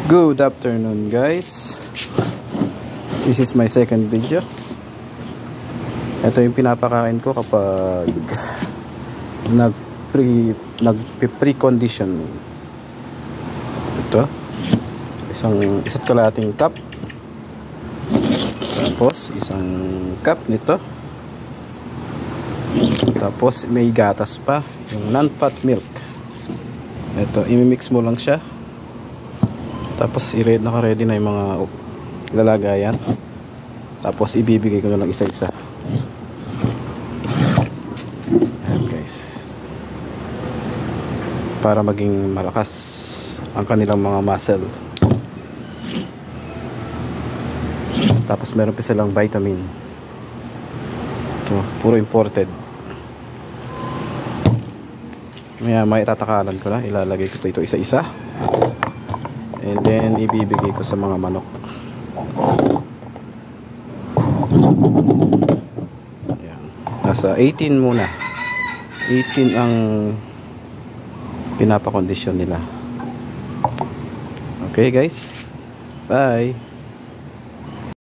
Good afternoon, guys. This is my second video. Ito yung pinapakain ko kapag nag-pre-condition. Ito isa't kalahating cup, tapos isang cup nito, tapos may gatas pa, yung non-fat milk. Ito, imimix mo lang siya, tapos naka-ready na yung mga lalagayan, tapos ibibigay ko na lang isa-isa. Ayan, guys, para maging malakas ang kanilang mga muscle. Tapos meron pa silang vitamin. Ito, puro imported. May itatakalan ko na, ilalagay ko ito isa-isa, and then ibibigay ko sa mga manok. Ayan. Nasa 18 muna. 18 ang pinapakondisyon nila. Okay, guys, bye.